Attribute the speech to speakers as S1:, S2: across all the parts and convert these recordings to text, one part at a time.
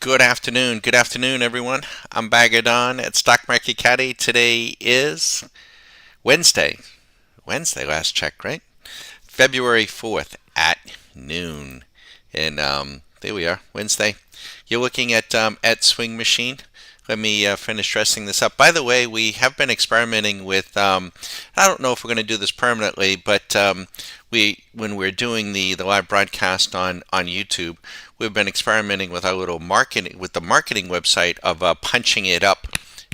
S1: Good afternoon. Good afternoon, everyone. I'm Bagadon at Stock Market Caddy. Today is Wednesday. Wednesday, last check, right? February 4th at noon. And there we are, Wednesday. You're looking at Swing Machine. Let me finish dressing this up. By the way, we have been experimenting with. I don't know if we're going to do this permanently, but when we're doing the live broadcast on YouTube, we've been experimenting with our little marketing with the marketing website of punching it up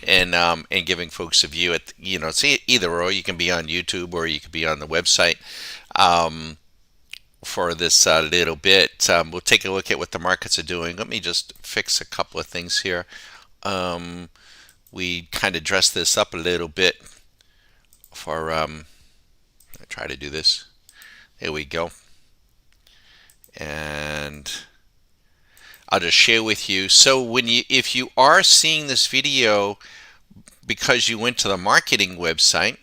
S1: and giving folks a view at see either or. You can be on YouTube or you could be on the website. For this little bit. We'll take a look at what the markets are doing. Let me just fix a couple of things here. Um, we kind of dress this up a little bit for. I try to do this. There we go. And I'll just share with you. So if you are seeing this video because you went to the marketing website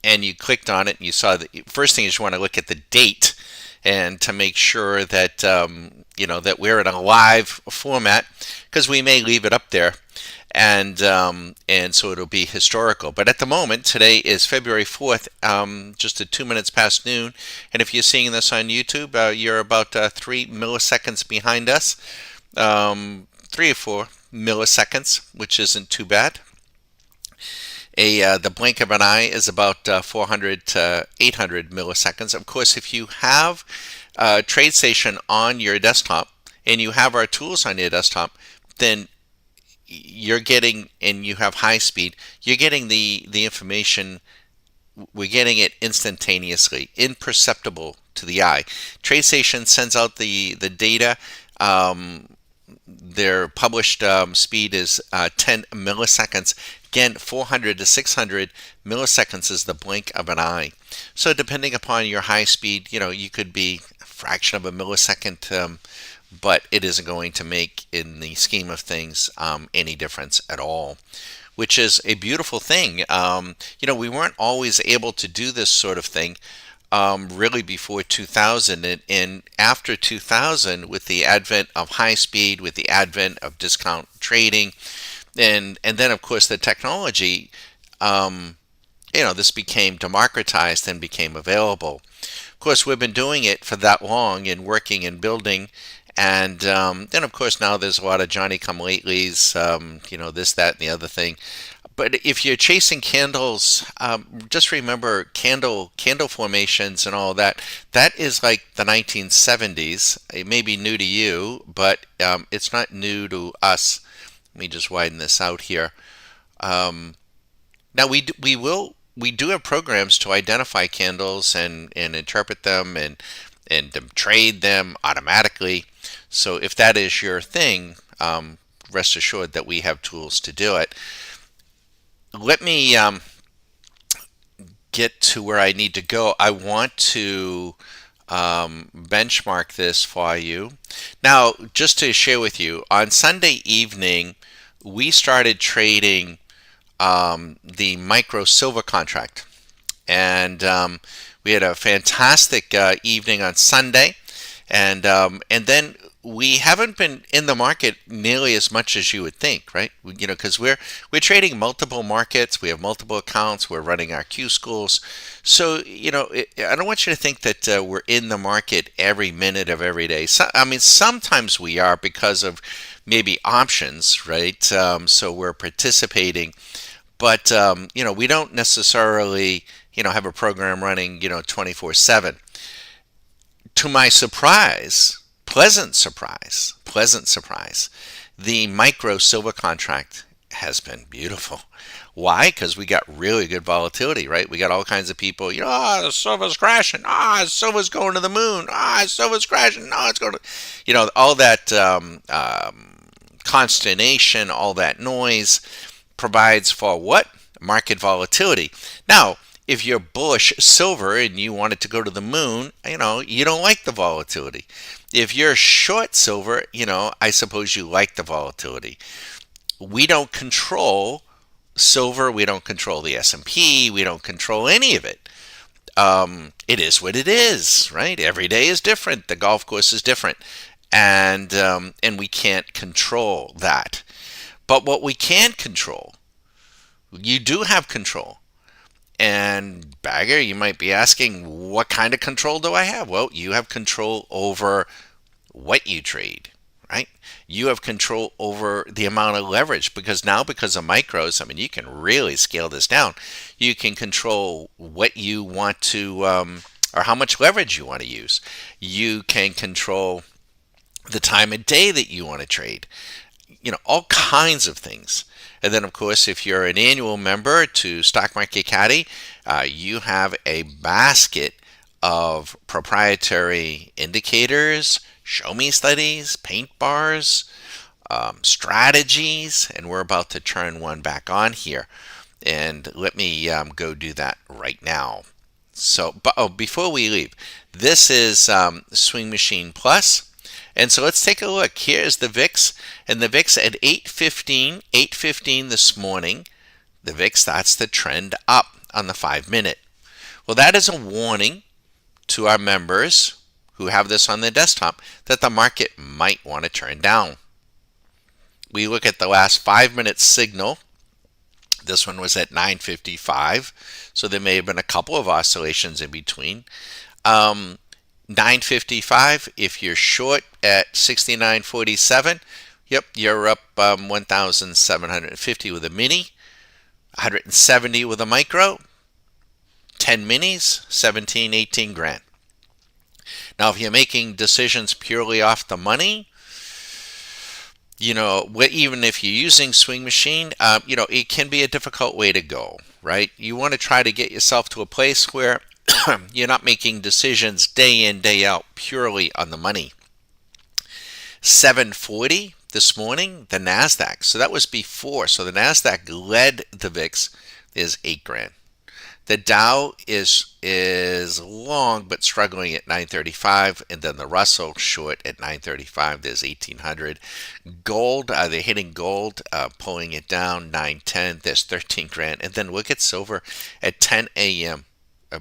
S1: and you clicked on it and you saw the first thing is you want to look at the date and to make sure that that we're in a live format because we may leave it up there and so it'll be historical. But at the moment, today is February 4th, just at 2 minutes past noon. And if you're seeing this on YouTube, you're about 3 milliseconds behind us, 3 or 4 milliseconds, which isn't too bad. The blink of an eye is about 400 to 800 milliseconds. Of course, if you have TradeStation on your desktop and you have our tools on your desktop, then you're getting, and you have high speed, you're getting the information. We're getting it instantaneously, imperceptible to the eye. TradeStation sends out the data. Their published speed is 10 milliseconds. Again, 400 to 600 milliseconds is the blink of an eye. So depending upon your high speed, you could be a fraction of a millisecond, but it isn't going to make, in the scheme of things, any difference at all, which is a beautiful thing. We weren't always able to do this sort of thing really before 2000, and after 2000, with the advent of high speed, with the advent of discount trading, and then of course the technology, this became democratized and became available. Of course, we've been doing it for that long and working and building. And then, of course, now there's a lot of Johnny-come-latelys, this, that, and the other thing. But if you're chasing candles, just remember candle formations and all that. That is like the 1970s. It may be new to you, but it's not new to us. Let me just widen this out here. Now we do have programs to identify candles and interpret them and trade them automatically. So if that is your thing, rest assured that we have tools to do it. Let me get to where I need to go. I want to benchmark this for you. Now, just to share with you, on Sunday evening, we started trading the micro silver contract. And we had a fantastic evening on Sunday. And then we haven't been in the market nearly as much as you would think, right? Because we're trading multiple markets, we have multiple accounts, we're running our Q schools. So, I don't want you to think that we're in the market every minute of every day. Sometimes we are because of maybe options, right? So we're participating, but we don't necessarily have a program running 24/7. To my surprise, pleasant surprise, the micro silver contract has been beautiful. Why? Because we got really good volatility, right? We got all kinds of people, silver's crashing, silver's going to the moon, silver's crashing, it's going to, all that consternation, all that noise provides for what? Market volatility. Now, if you're bullish silver and you want it to go to the moon, you don't like the volatility. If you're short silver, I suppose you like the volatility. We don't control silver. We don't control the S&P. We don't control any of it. It is what it is, right? Every day is different. The golf course is different. and we can't control that. But what we can control, you do have control. And Bagger, you might be asking, what kind of control do I have? Well, you have control over what you trade, right? You have control over the amount of leverage because now, because of micros, I mean, you can really scale this down. You can control what you want to, or how much leverage you want to use. You can control the time of day that you want to trade, all kinds of things. And then, of course, if you're an annual member to Stock Market Caddy, you have a basket of proprietary indicators, show me studies, paint bars, strategies, and we're about to turn one back on here. And let me go do that right now. So, before we leave, this is Swing Machine Plus. And so let's take a look. Here's the VIX, and the VIX at 8:15 this morning. The VIX starts to trend up on the 5-minute. Well, that is a warning to our members who have this on their desktop that the market might want to turn down. We look at the last 5-minute signal. This one was at 9:55, so there may have been a couple of oscillations in between. 9:55, if you're short at 69.47, yep, you're up 1,750 with a mini, 170 with a micro, 10 minis, 17, 18 grand. Now, if you're making decisions purely off the money, even if you're using Swing Machine, it can be a difficult way to go, right? You want to try to get yourself to a place where you're not making decisions day in, day out purely on the money. 740 this morning, the NASDAQ. So that was before. So the NASDAQ led the VIX. Is 8 grand. The Dow is long but struggling at 935, and then the Russell short at 935. There's 1800. Gold, they're hitting gold, pulling it down 910. There's 13 grand. And then look at silver at 10 a.m. A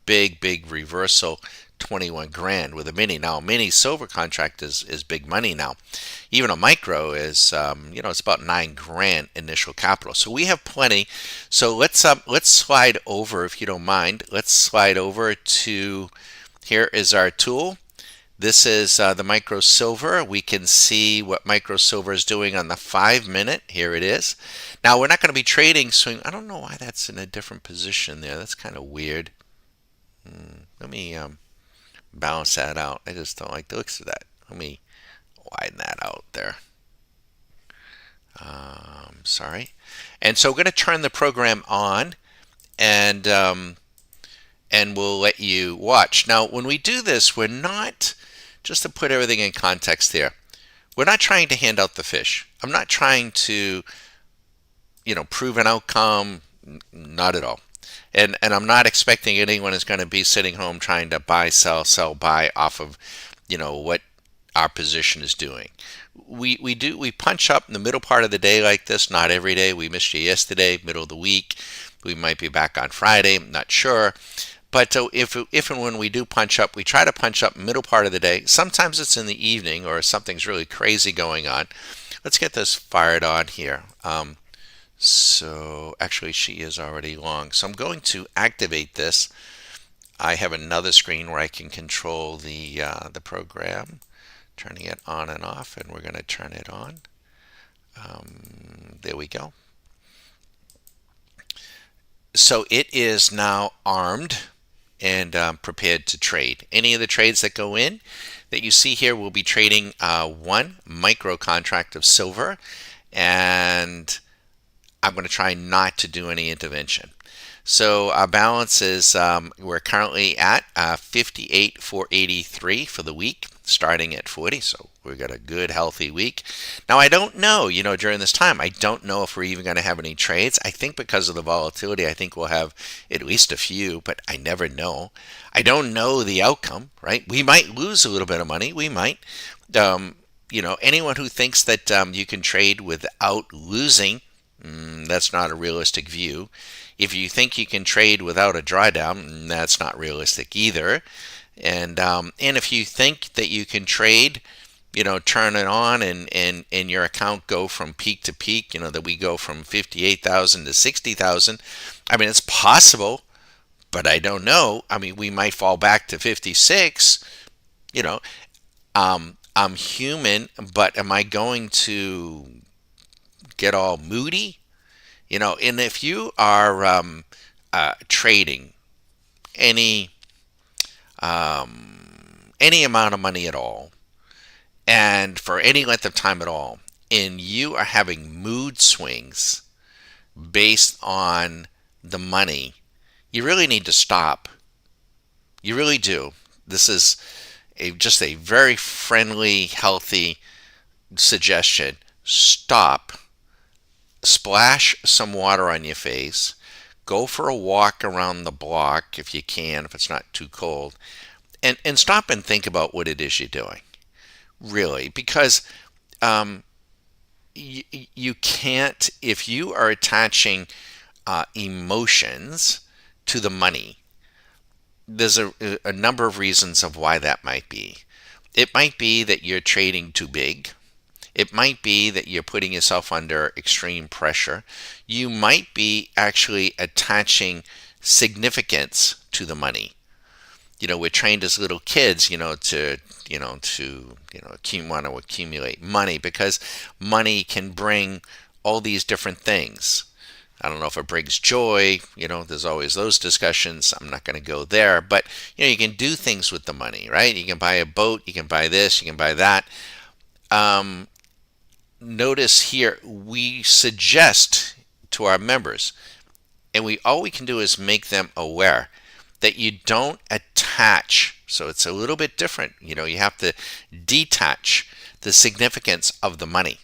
S1: big reversal, 21 grand with a mini. Now a mini silver contract is big money now. Even a micro is it's about 9 grand initial capital. So we have plenty. So let's slide over, if you don't mind. Let's slide over to, here is our tool. This is the micro silver. We can see what micro silver is doing on the 5-minute. Here it is. Now we're not going to be trading swing. I don't know why that's in a different position there. That's kind of weird. Let me balance that out. I just don't like the looks of that. Let me widen that out there. Sorry. And so we're going to turn the program on, and we'll let you watch. Now, when we do this, we're not, just to put everything in context here, we're not trying to hand out the fish. I'm not trying to, prove an outcome. Not at all. And I'm not expecting anyone is going to be sitting home trying to buy, sell, buy off of, what our position is doing. We punch up in the middle part of the day like this. Not every day. We missed you yesterday, middle of the week. We might be back on Friday. I'm not sure. But if and when we do punch up, we try to punch up middle part of the day. Sometimes it's in the evening or something's really crazy going on. Let's get this fired on here. So actually she is already long. So I'm going to activate this. I have another screen where I can control the program, turning it on and off, and we're going to turn it on. There we go. So it is now armed and prepared to trade. Any of the trades that go in that you see here will be trading one micro contract of silver, and I'm going to try not to do any intervention. So our balance is, we're currently at 58,483 for the week, starting at 40. So we've got a good, healthy week. Now, I don't know, during this time, I don't know if we're even going to have any trades. I think because of the volatility, I think we'll have at least a few, but I never know. I don't know the outcome, right? We might lose a little bit of money. We might. Anyone who thinks that you can trade without losing, that's not a realistic view. If you think you can trade without a drawdown, that's not realistic either. And if you think that you can trade, turn it on and your account go from peak to peak, that we go from 58,000 to 60,000. I mean, it's possible, but I don't know. I mean, we might fall back to 56. You know, I'm human, but am I going to get all moody? And if you are trading any any amount of money at all, and for any length of time at all, and you are having mood swings based on the money, you really need to stop. You really do. This is just a very friendly, healthy suggestion. Stop, splash some water on your face, go for a walk around the block if you can, if it's not too cold, and stop and think about what it is you're doing, really, because you can't, if you are attaching emotions to the money. There's a number of reasons of why that might be. It might be that you're trading too big. It might be that you're putting yourself under extreme pressure. You might be actually attaching significance to the money. We're trained as little kids, want to accumulate money because money can bring all these different things. I don't know if it brings joy. There's always those discussions. I'm not going to go there. But, you can do things with the money, right? You can buy a boat. You can buy this. You can buy that. Notice here, we suggest to our members, and all we can do is make them aware that you don't attach. So it's a little bit different. You have to detach the significance of the money.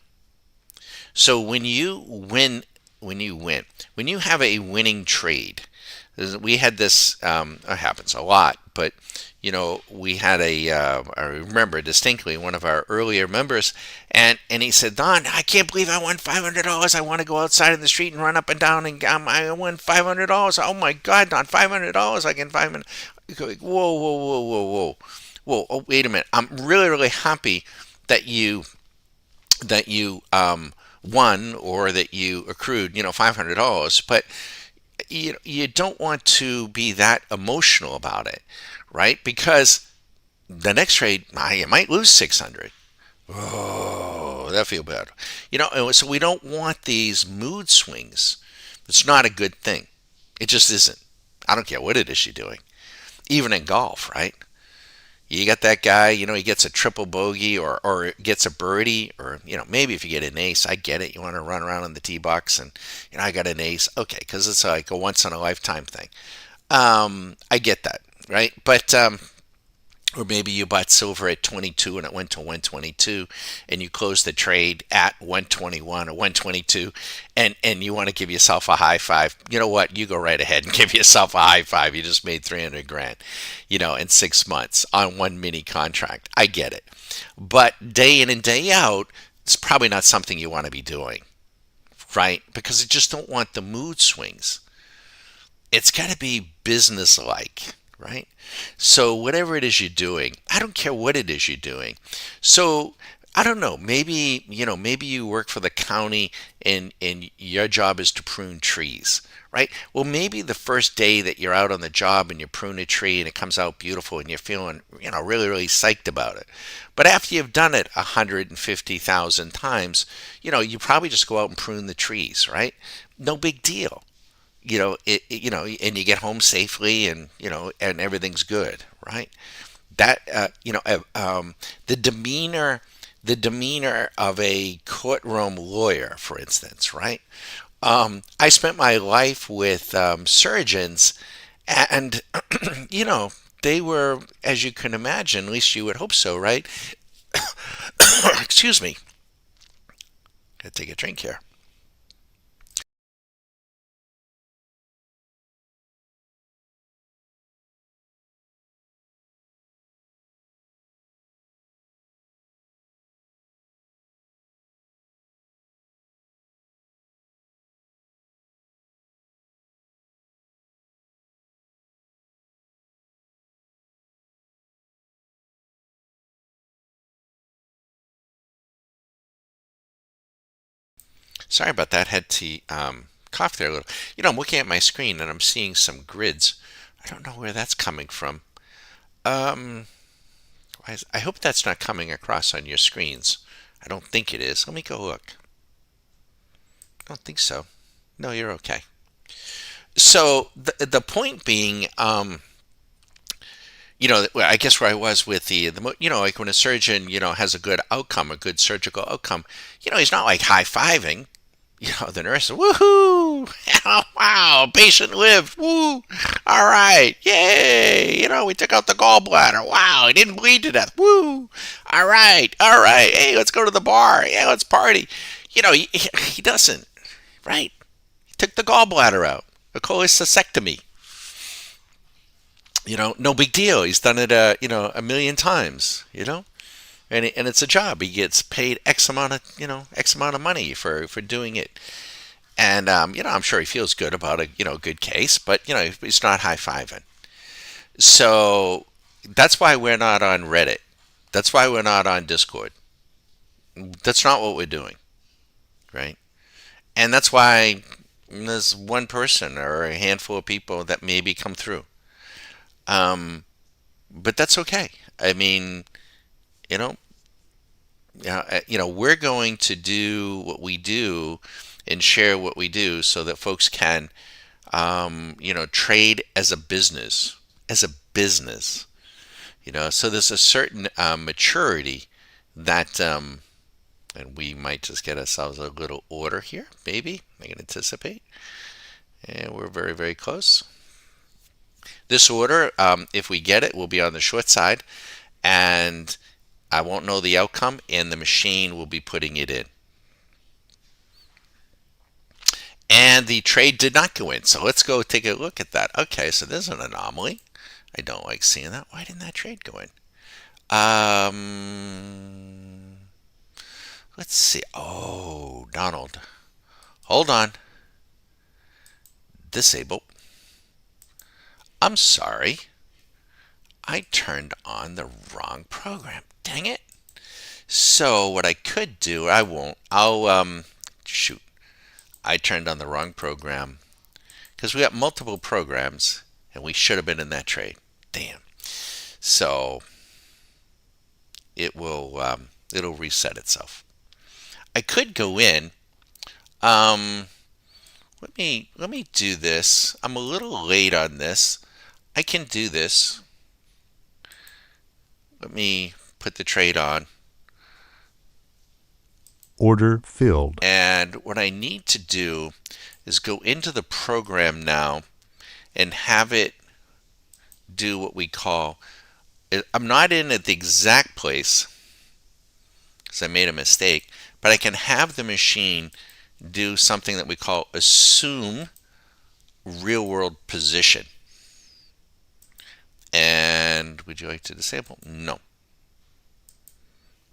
S1: So when you win, when you have a winning trade, we had this, it happens a lot, but we had I remember distinctly one of our earlier members, and he said, Don, I can't believe I won $500. I want to go outside in the street and run up and down, and I won $500. Oh my God, Don, $500. I can $500. Whoa, whoa, whoa, whoa, whoa, whoa. Oh, wait a minute. I'm really, really happy that you won, or that you accrued, $500, but you don't want to be that emotional about it, right? Because the next trade, you might lose 600. Oh, that feel bad. So we don't want these mood swings. It's not a good thing. It just isn't. I don't care what it is you're doing. Even in golf, right? You got that guy, he gets a triple bogey, or gets a birdie, or, maybe if you get an ace, I get it. You want to run around in the tee box and, I got an ace. Okay, because it's like a once in a lifetime thing. I get that, right? But, or maybe you bought silver at 22 and it went to 122, and you closed the trade at 121 or 122, and you want to give yourself a high five. You know what? You go right ahead and give yourself a high five. You just made 300 grand, in 6 months on one mini contract. I get it. But day in and day out, it's probably not something you want to be doing, right? Because you just don't want the mood swings. It's got to be business-like, right? So whatever it is you're doing, I don't care what it is you're doing. So I don't know, maybe you work for the county, and your job is to prune trees, right? Well, maybe the first day that you're out on the job and you prune a tree and it comes out beautiful and you're feeling, really, really psyched about it. But after you've done it 150,000 times, you probably just go out and prune the trees, right? No big deal. And you get home safely, and everything's good, right? That, the demeanor of a courtroom lawyer, for instance, right? I spent my life with surgeons, and they were, as you can imagine, at least you would hope so, right? Excuse me. Gotta take a drink here. Sorry about that. Had to cough there a little. I'm looking at my screen and I'm seeing some grids. I don't know where that's coming from. Um, I hope that's not coming across on your screens. I don't think it is. Let me go look. I don't think so. No, you're okay. So the point being, I guess where I was with like when a surgeon, has a good outcome, a good surgical outcome, he's not like high fiving, the nurse, woohoo, wow, patient lived, woo, all right, yay, we took out the gallbladder, wow, he didn't bleed to death, woo, all right, hey, let's go to the bar, yeah, let's party. He doesn't, right? He took the gallbladder out, a cholecystectomy. No big deal. He's done it, a million times, and it's a job. He gets paid X amount of money for doing it. And, I'm sure he feels good about a, good case, but, he's not high fiving. So that's why we're not on Reddit. That's why we're not on Discord. That's not what we're doing, right? And that's why there's one person or a handful of people that maybe come through. Um, but that's okay. I mean, you know, we're going to do what we do and share what we do so that folks can, trade as a business. So there's a certain maturity that, and we might just get ourselves a little order here, maybe. I can anticipate, and we're very, very close. This order, if we get it, will be on the short side, and I won't know the outcome, and the machine will be putting it in. And the trade did not go in, so let's go take a look at that. Okay, so there's an anomaly. I don't like seeing that. Why didn't that trade go in? Let's see. Oh, Donald. Hold on. Disable. I'm sorry. I turned on the wrong program. Dang it. So what I could do, I won't. Shoot. I turned on the wrong program because we got multiple programs and we should have been in that trade. Damn. So it'll reset itself. I could go in. Let me do this. I'm a little late on this. I can do this. Let me put the trade on.
S2: Order filled.
S1: And what I need to do is go into the program now and have it do what we call, I'm not in at the exact place because I made a mistake, but I can have the machine do something that we call assume real world position. And would you like to disable? No.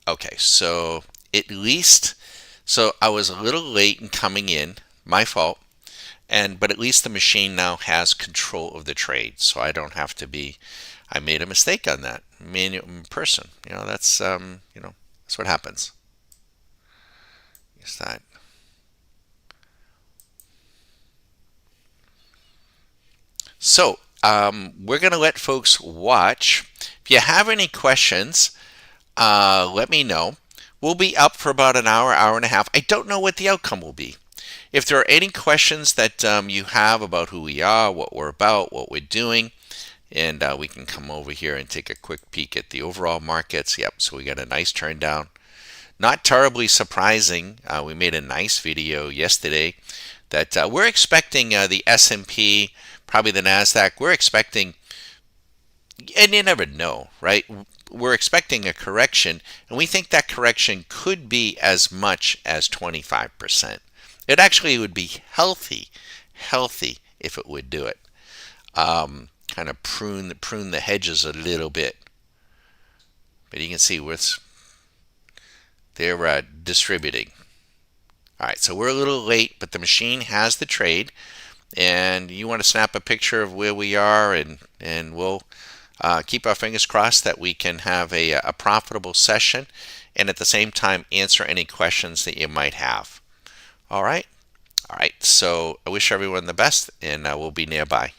S1: Okay, so I was a little late in coming in, my fault, but at least the machine now has control of the trade, so I don't have to be. I made a mistake on that manual person. That's that's what happens. Is that? So we're gonna let folks watch. If you have any questions, let me know. We'll be up for about an hour, hour and a half. I don't know what the outcome will be. If there are any questions that you have about who we are, what we're about, what we're doing, and we can come over here and take a quick peek at the overall markets. Yep, so we got a nice turn down. Not terribly surprising. We made a nice video yesterday that we're expecting the S&P, probably the NASDAQ. We're expecting, and you never know, right? We're expecting a correction, and we think that correction could be as much as 25%. It actually would be healthy if it would do it. Kind of prune the hedges a little bit. But you can see they're distributing. All right, so we're a little late, but the machine has the trade, and you want to snap a picture of where we are, and we'll keep our fingers crossed that we can have a profitable session and at the same time answer any questions that you might have. All right. All right. So I wish everyone the best, and we'll be nearby.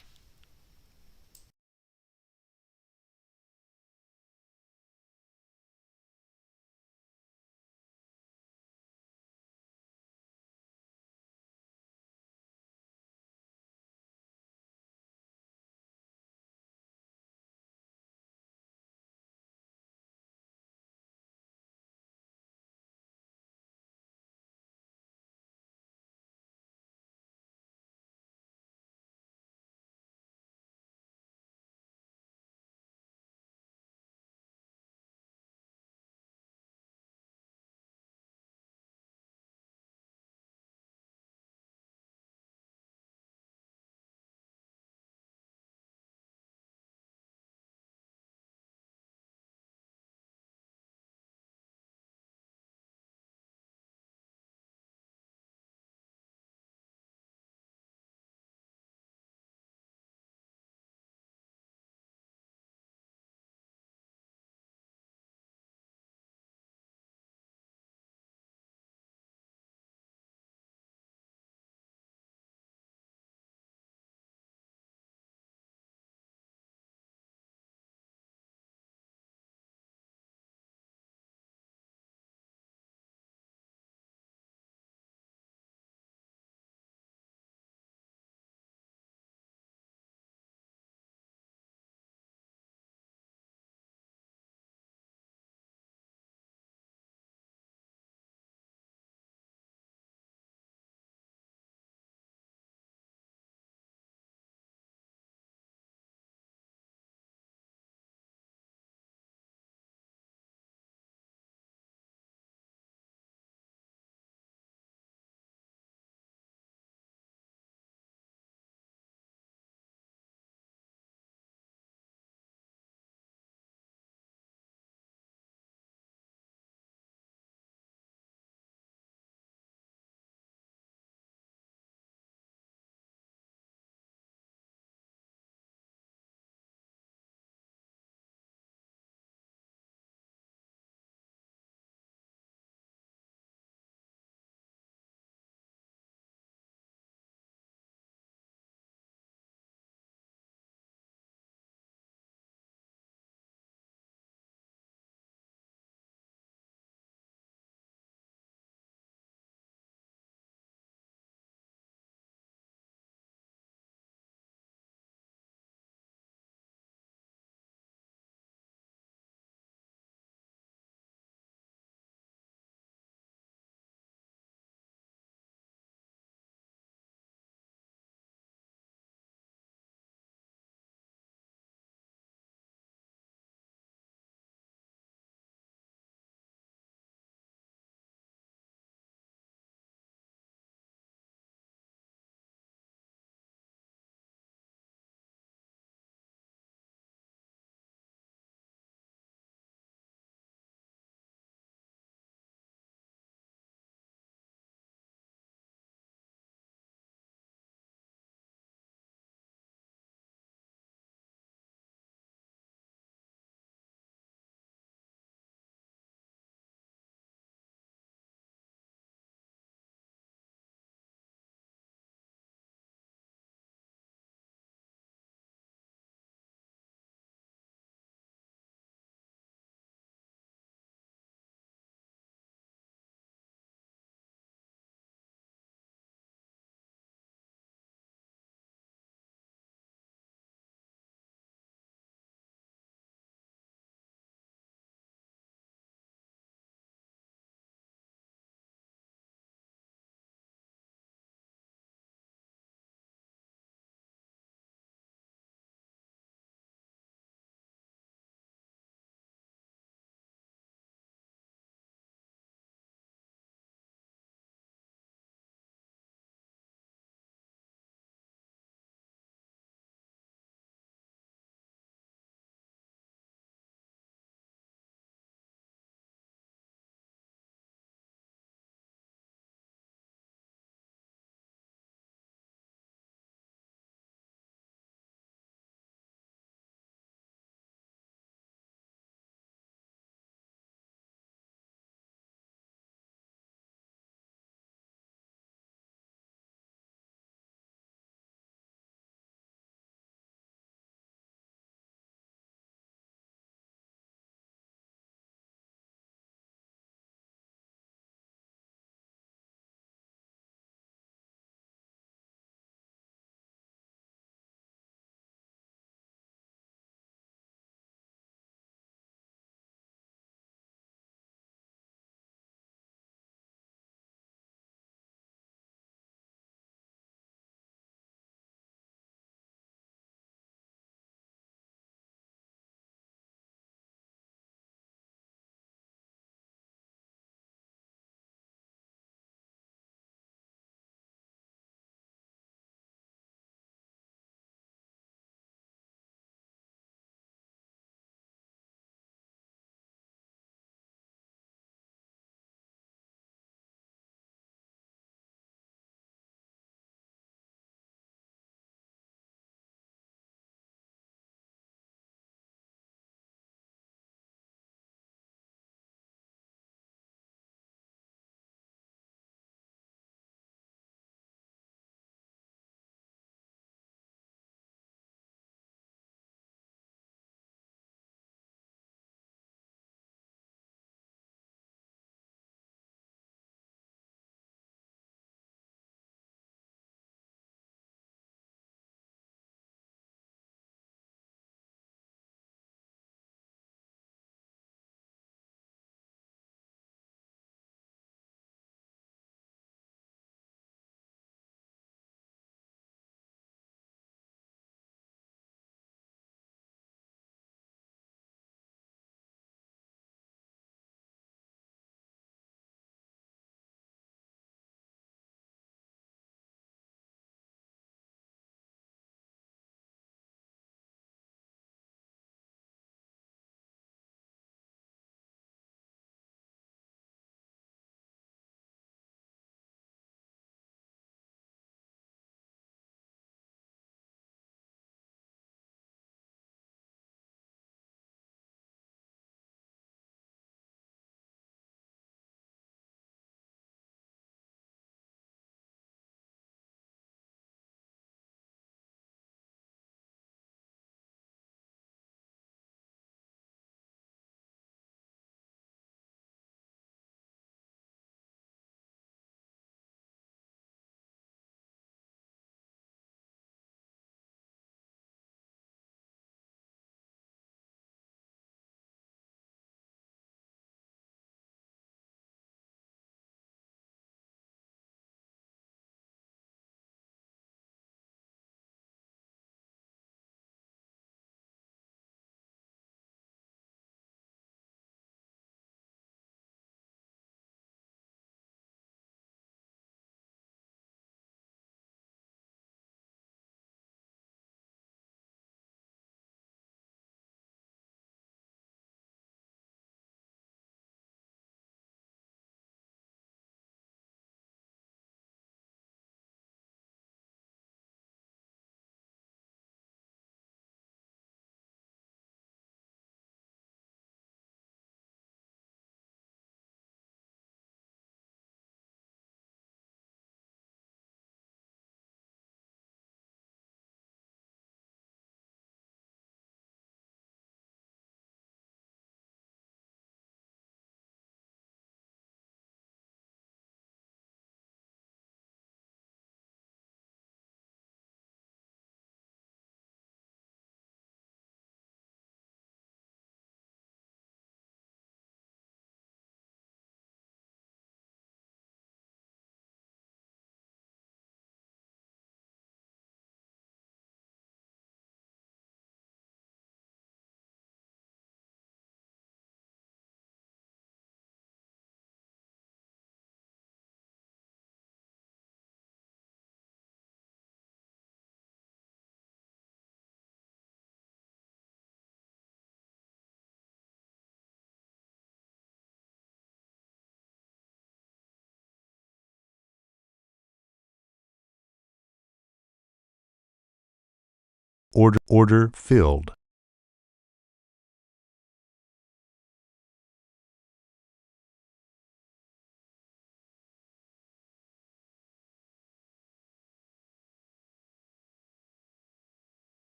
S2: order filled.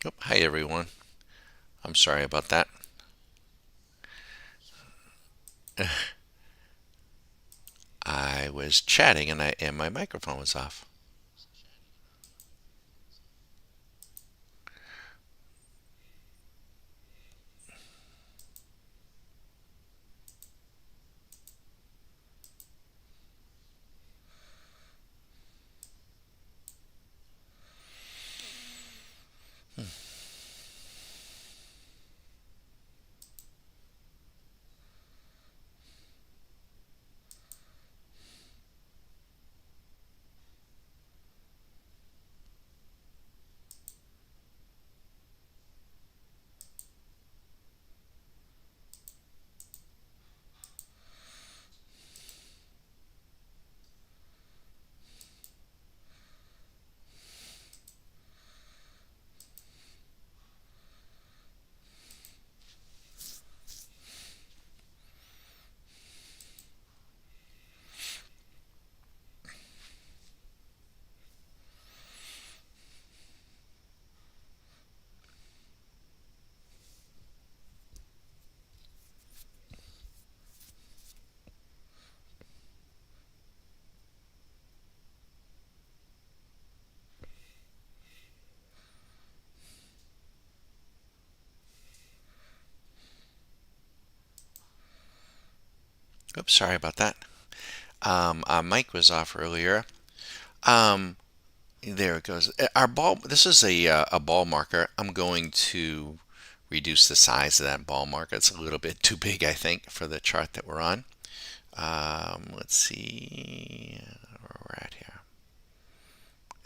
S1: Oh, hi everyone. I'm sorry about that. I was chatting and my microphone was off. Oops, sorry about that. Our mic was off earlier. Um, there it goes. Our ball. This is a ball marker. I'm going to reduce the size of that ball marker. It's a little bit too big, I think, for the chart that we're on. Let's see where we're at here.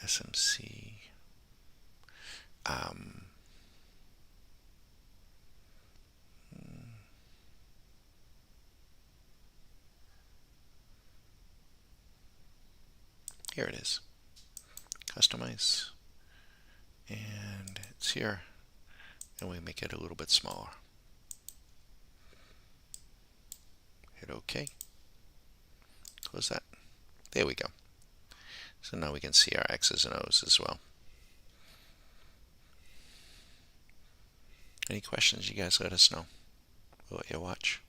S1: SMC. Um, Here it is. Customize, and it's here. And we make it a little bit smaller. Hit OK. Close that. There we go. So now we can see our X's and O's as well. Any questions, you guys let us know. We'll let you watch.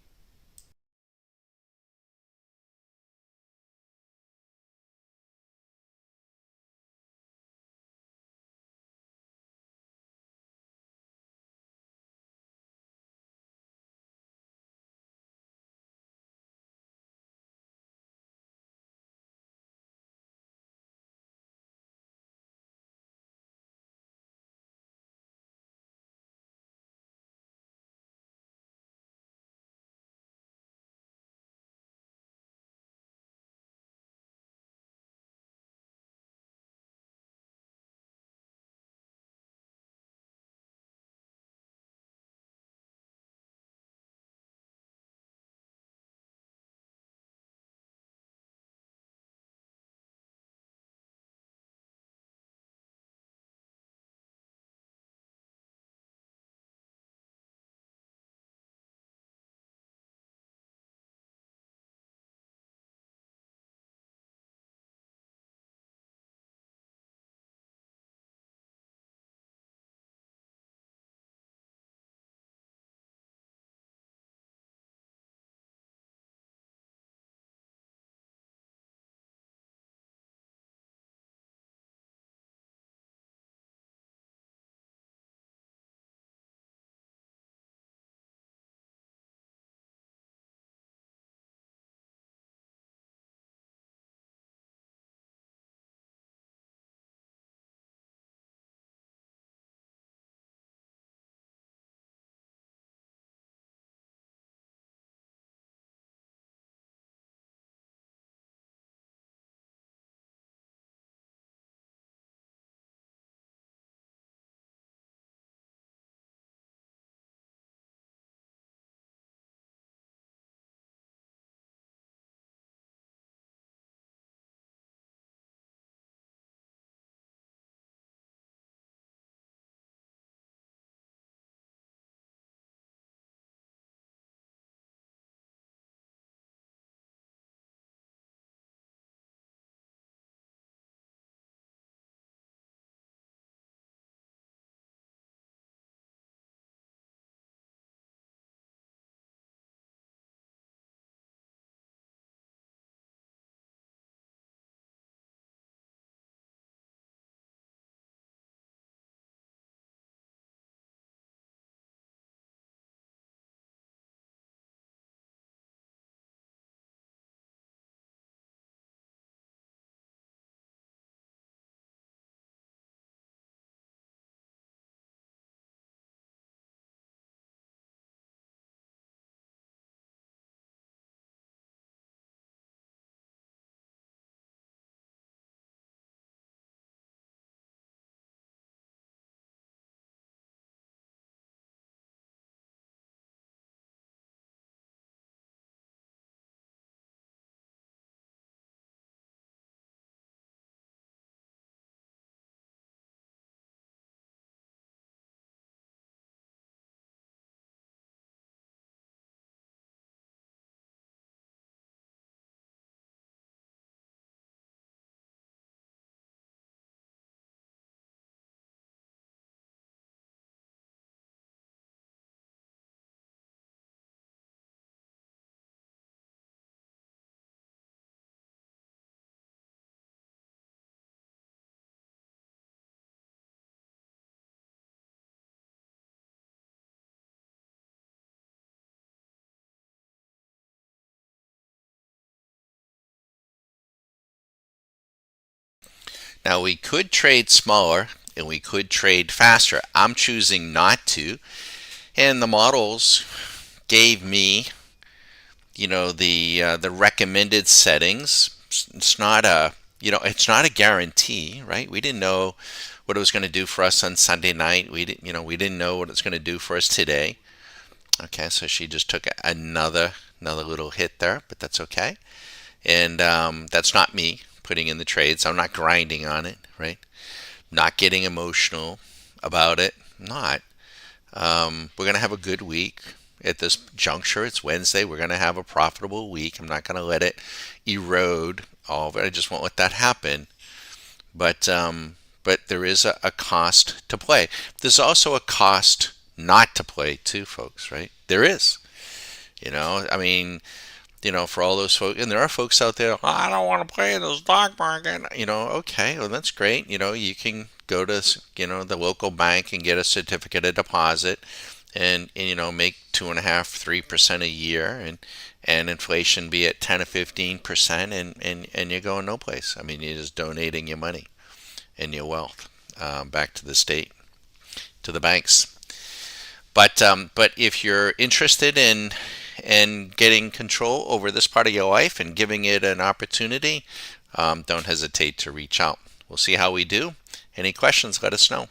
S1: Now we could trade smaller and we could trade faster. I'm choosing not to. And the models gave me, the recommended settings. It's not a it's not a guarantee, right? We didn't know what it was going to do for us on Sunday night. We didn't know what it's going to do for us today. Okay, so she just took another little hit there, but that's okay. And that's not me putting in the trades. I'm not grinding on it, right? Not getting emotional about it. Not. We're going to have a good week at this juncture. It's Wednesday. We're going to have a profitable week. I'm not going to let it erode all of it. I just won't let that happen. But there is a cost to play. There's also a cost not to play too, folks. Right? There is. I mean, for all those folks, and there are folks out there, "Oh, I don't want to play in the stock market." Okay, well, that's great. You can go to, the local bank and get a certificate of deposit and make 2.5%, 3% a year and inflation be at 10 or 15% and you're going no place. I mean, you're just donating your money and your wealth back to the state, to the banks. But if you're interested in getting control over this part of your life and giving it an opportunity, don't hesitate to reach out. We'll see how we do. Any questions, let us know.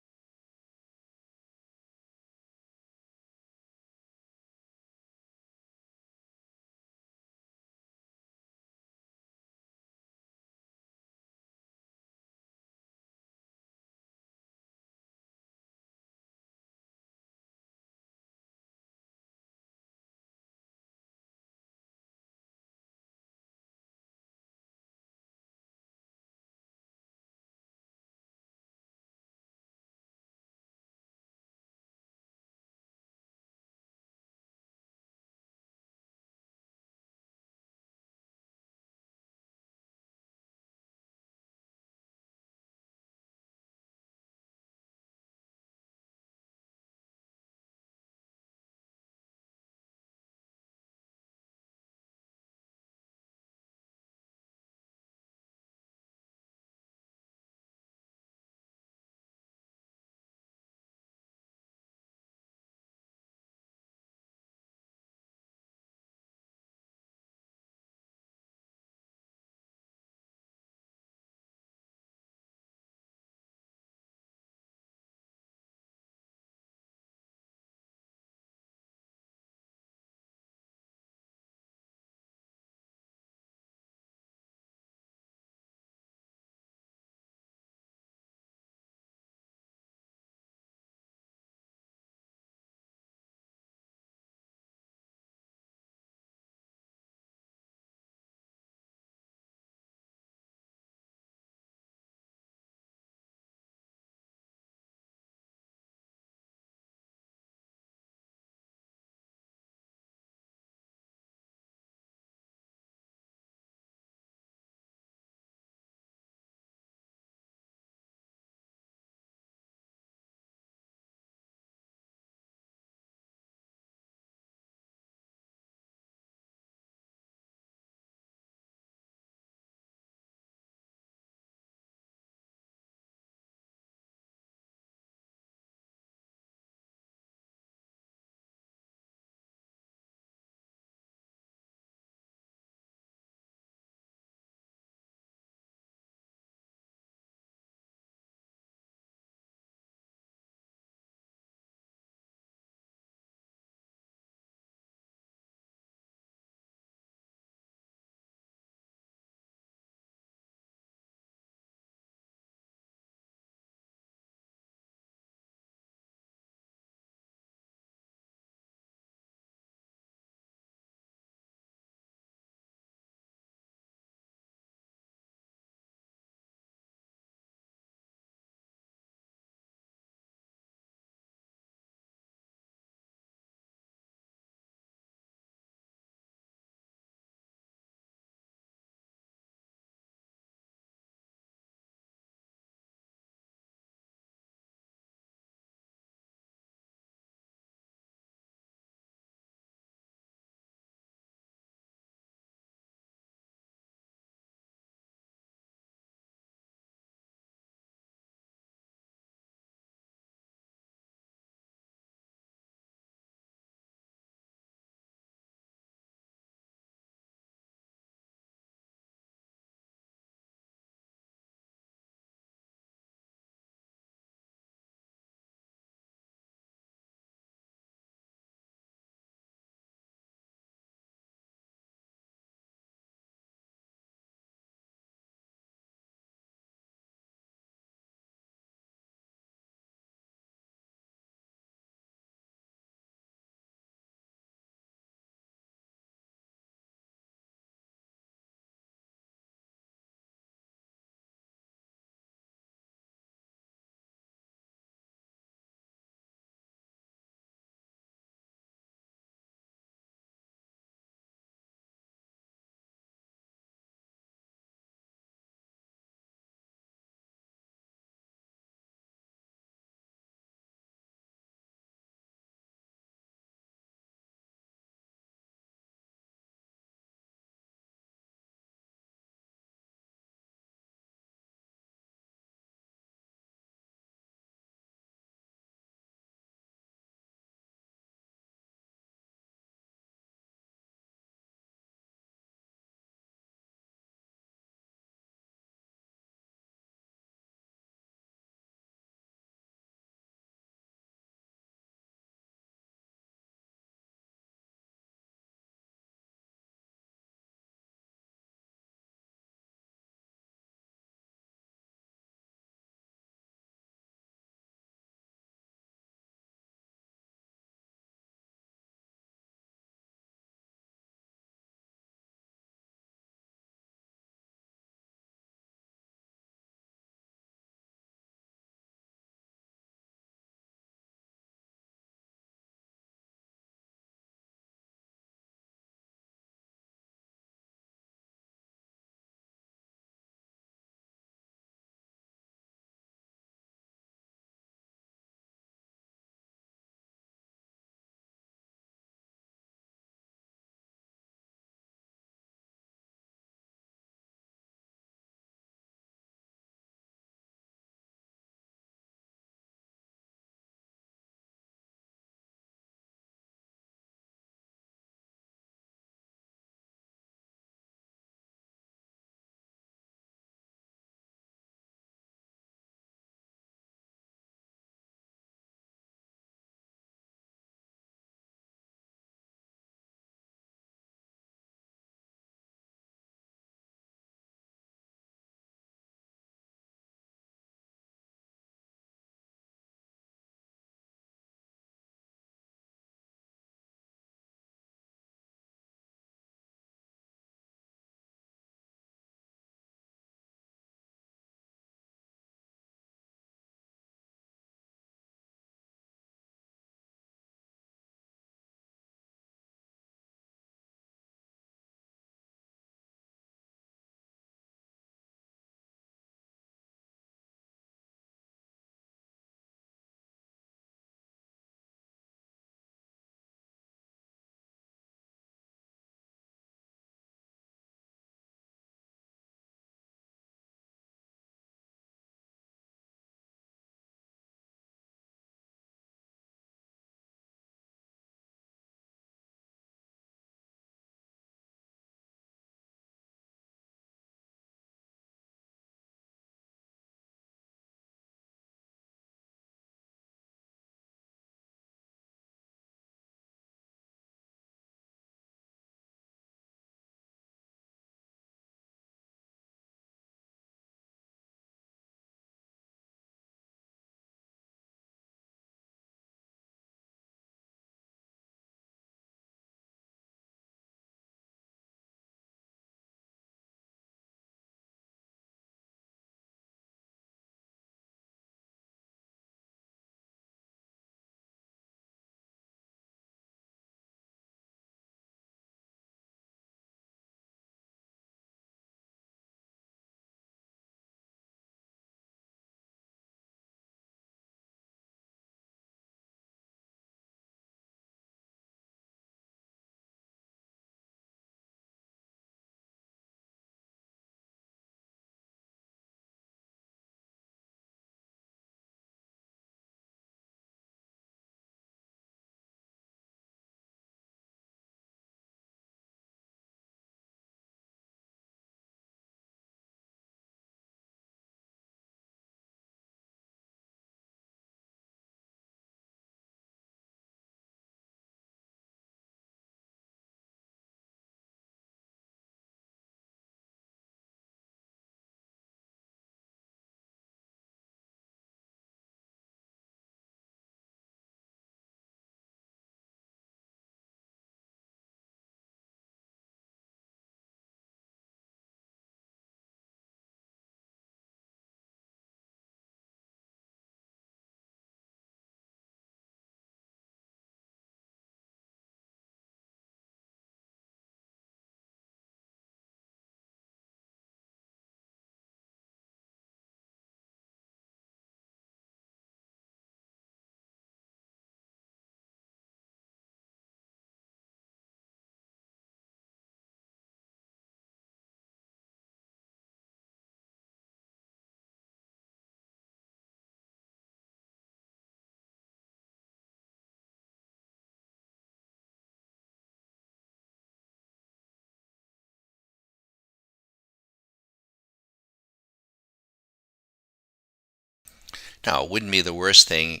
S1: Now, it wouldn't be the worst thing.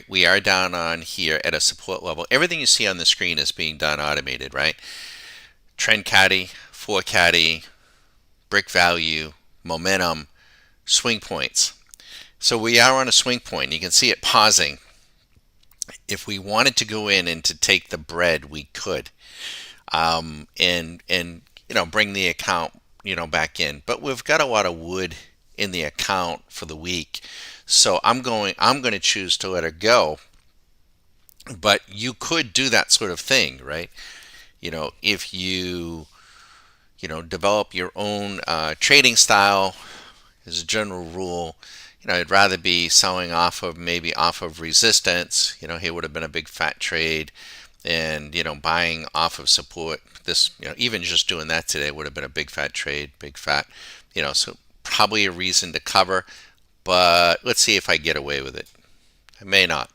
S1: We are down on here at a support level. Everything you see on the screen is being done automated, right? Trend caddy, four caddy, brick value, momentum, swing points. So we are on a swing point. You can see it pausing. If we wanted to go in and to take the bread, we could, and bring the account back in. But we've got a lot of wood in the account for the week, so I'm going to choose to let her go. But you could do that sort of thing, right? If develop your own trading style. As a general rule, I'd rather be selling off of resistance. Here would have been a big fat trade, and buying off of support. This, even just doing that today would have been a big fat trade, big fat. So probably a reason to cover, but let's see if I get away with it. I may not.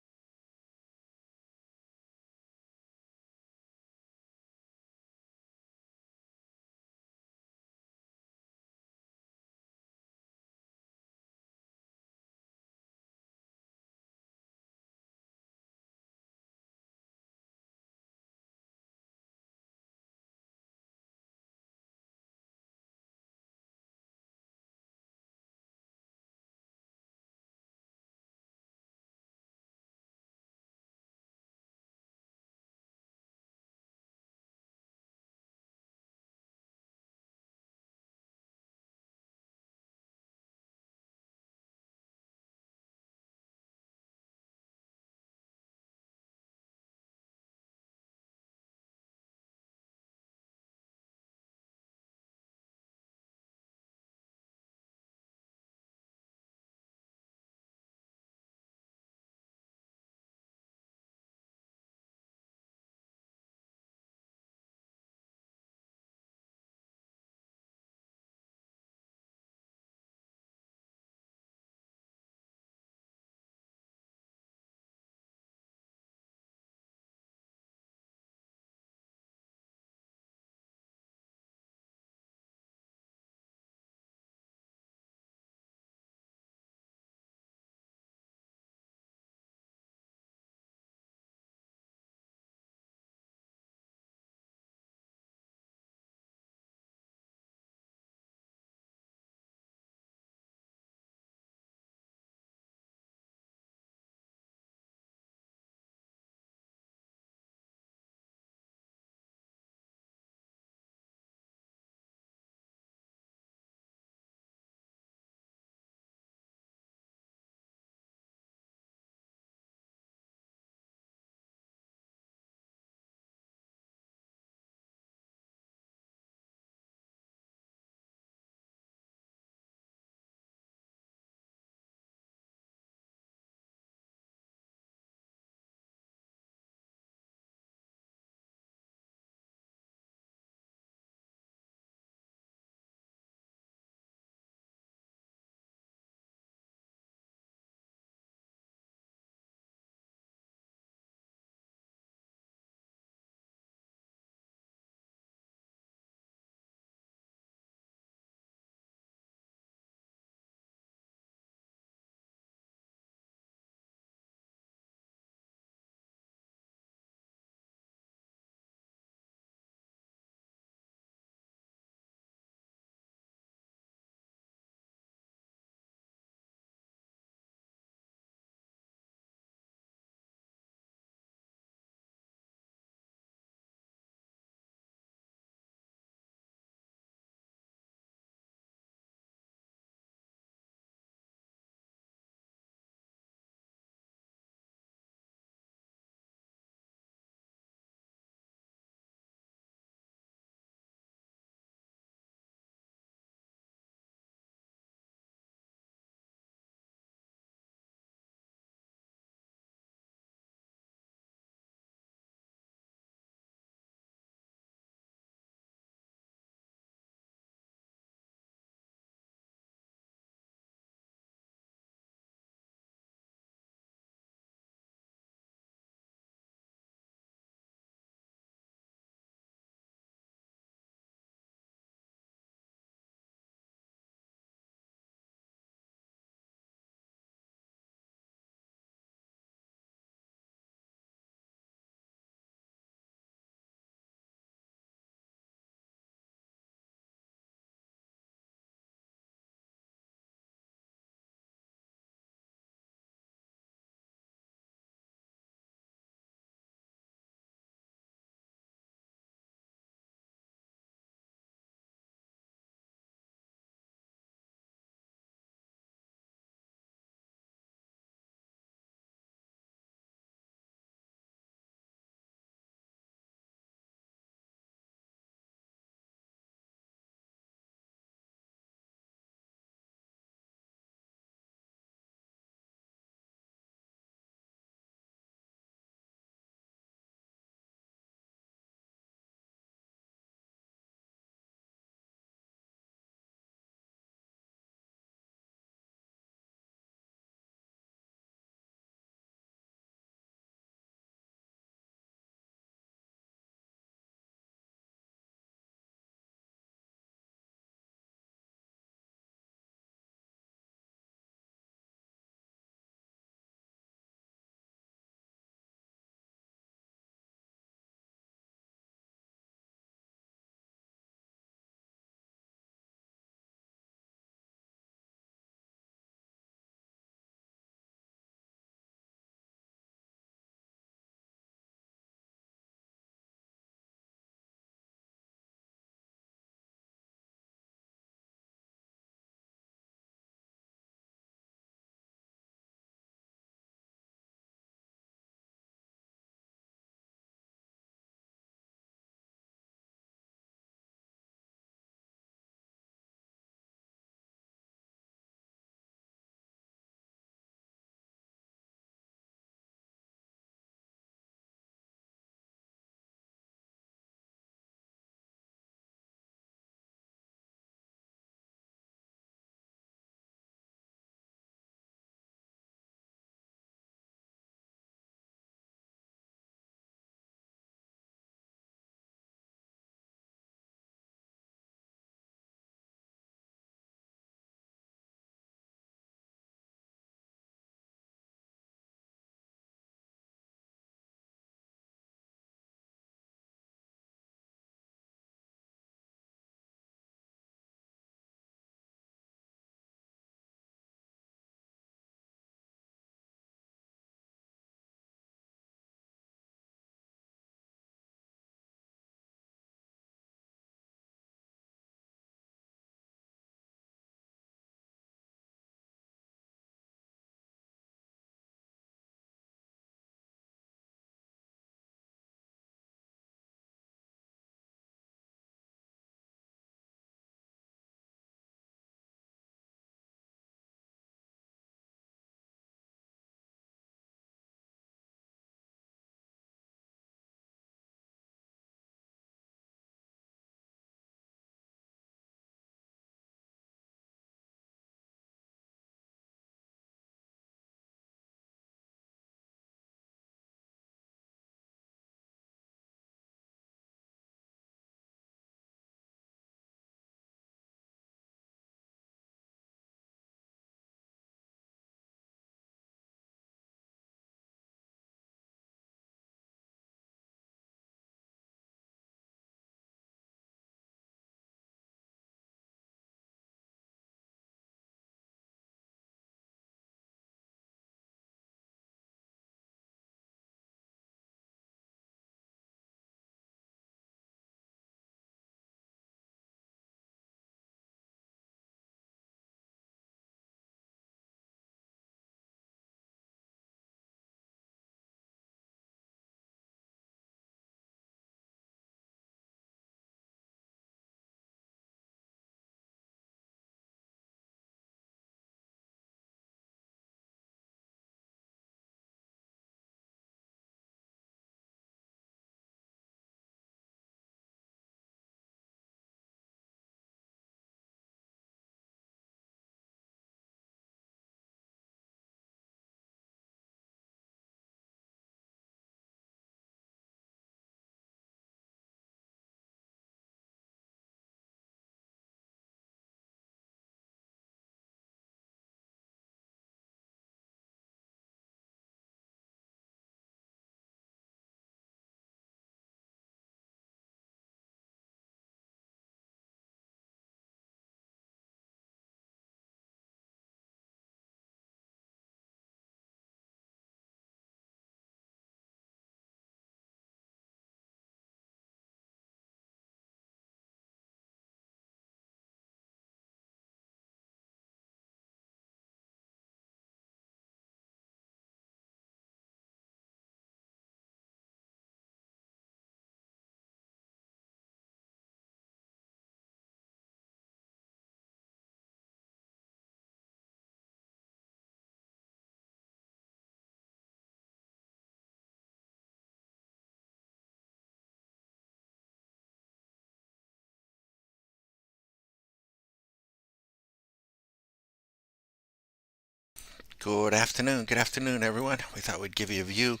S1: Good afternoon. Good afternoon, everyone. We thought we'd give you a view.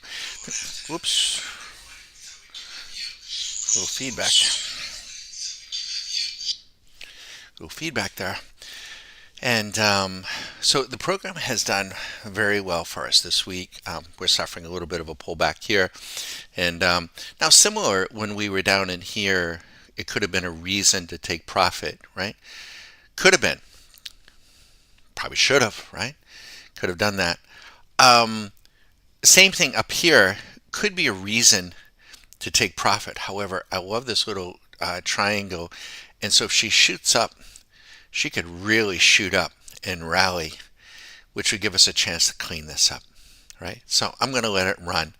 S1: Whoops. A little feedback. A little feedback there. And so the program has done very well for us this week. We're suffering a little bit of a pullback here. And now, similar when we were down in here, it could have been a reason to take profit, right? Could have been. Probably should have, right? Could have done that. Um, Same thing up here. Could be a reason to take profit. However, I love this little triangle. And so if she shoots up, she could really shoot up and rally, which would give us a chance to clean this up, right? So I'm going to let it run.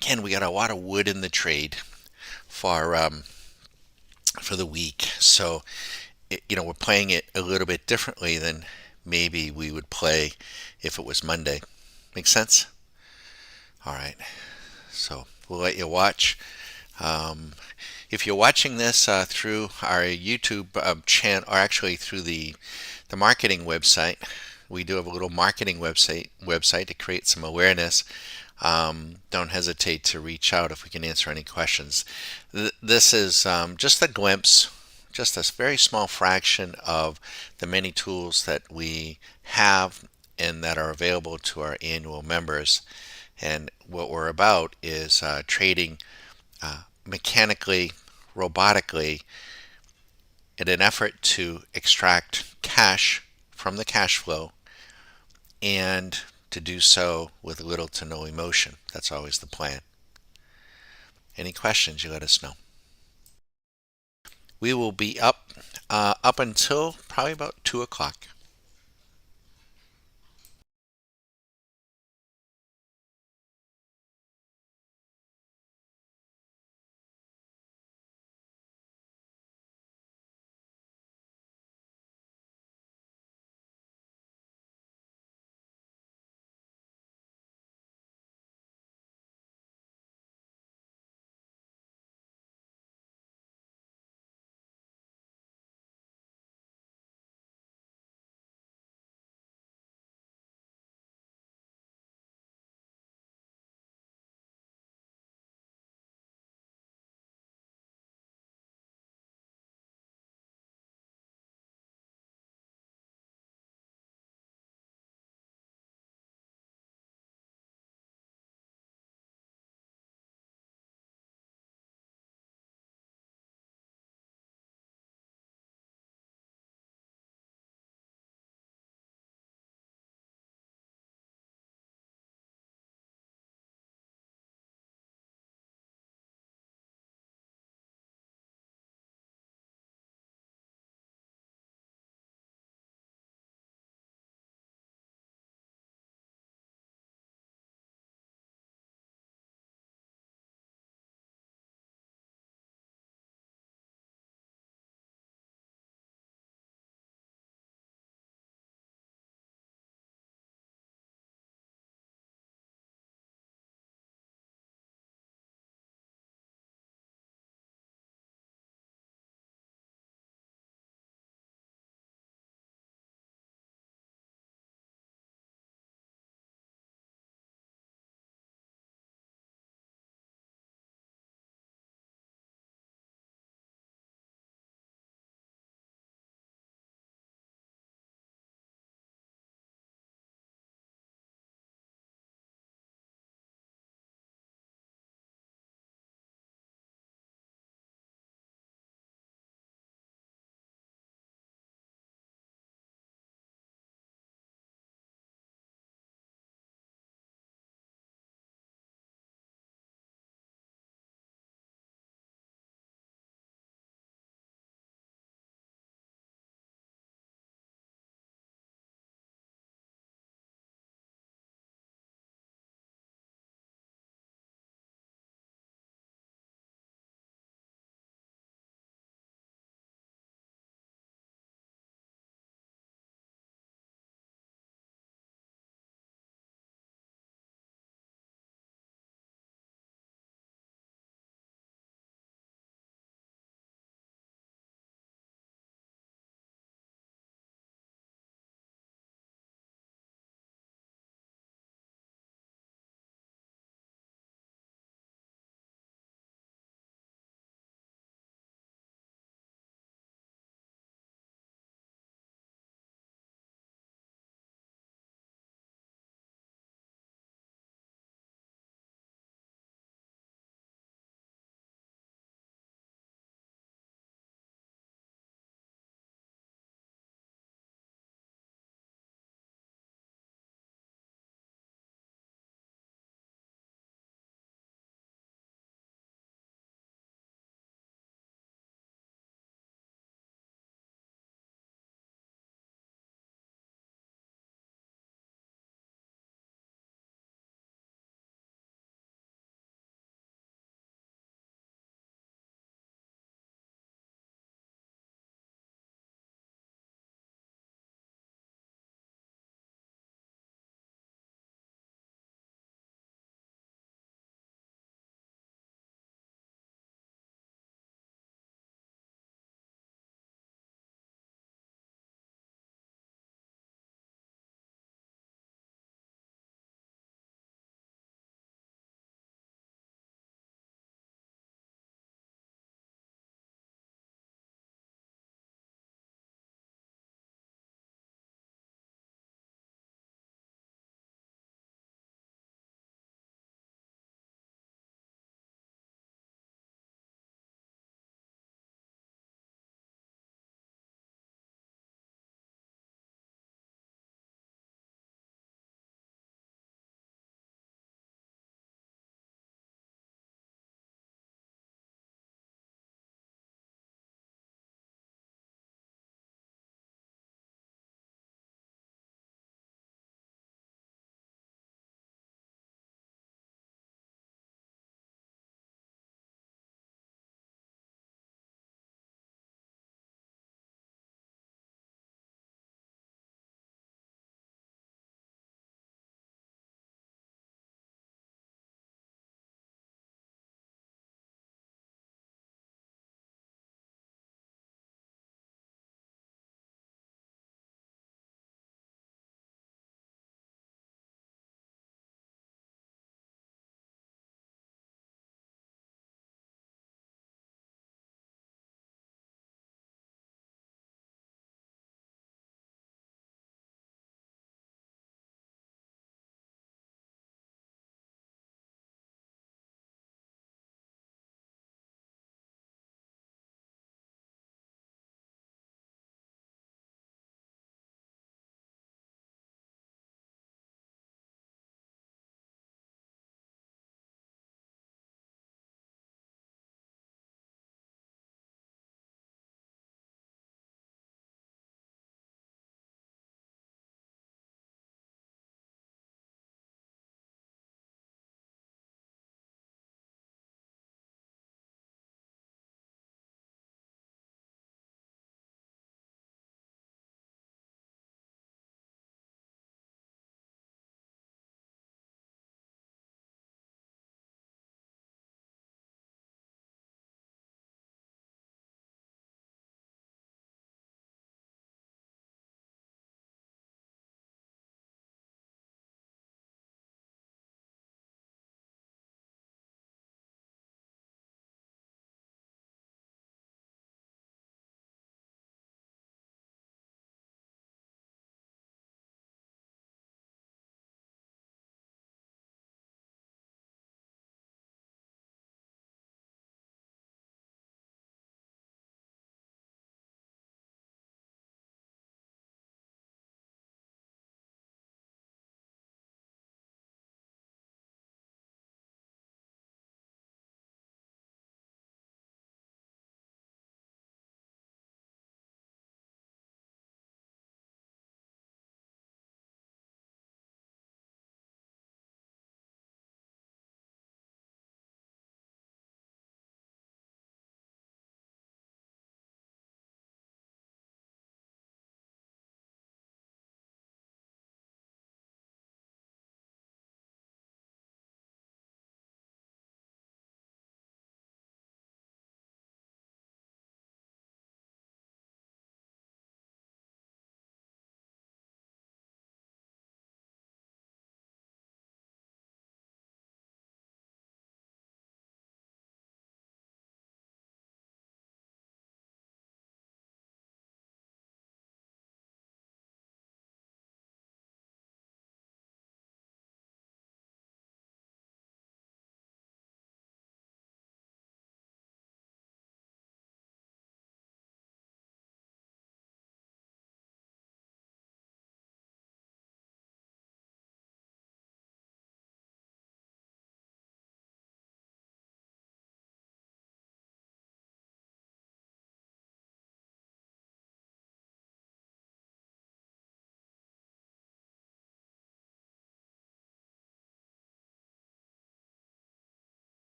S1: Again, we got a lot of wood in the trade for the week. So, we're playing it a little bit differently than maybe we would play if it was Monday. Make sense? All right. So we'll let you watch. If you're watching this through our YouTube channel, or actually through the marketing website, we do have a little marketing website to create some awareness. Don't hesitate to reach out if we can answer any questions. This is just a glimpse, just a very small fraction of the many tools that we have and that are available to our annual members. And what we're about is trading mechanically, robotically, in an effort to extract cash from the cash flow and to do so with little to no emotion. That's always the plan. Any questions, you let us know. We will be up until probably about 2 o'clock.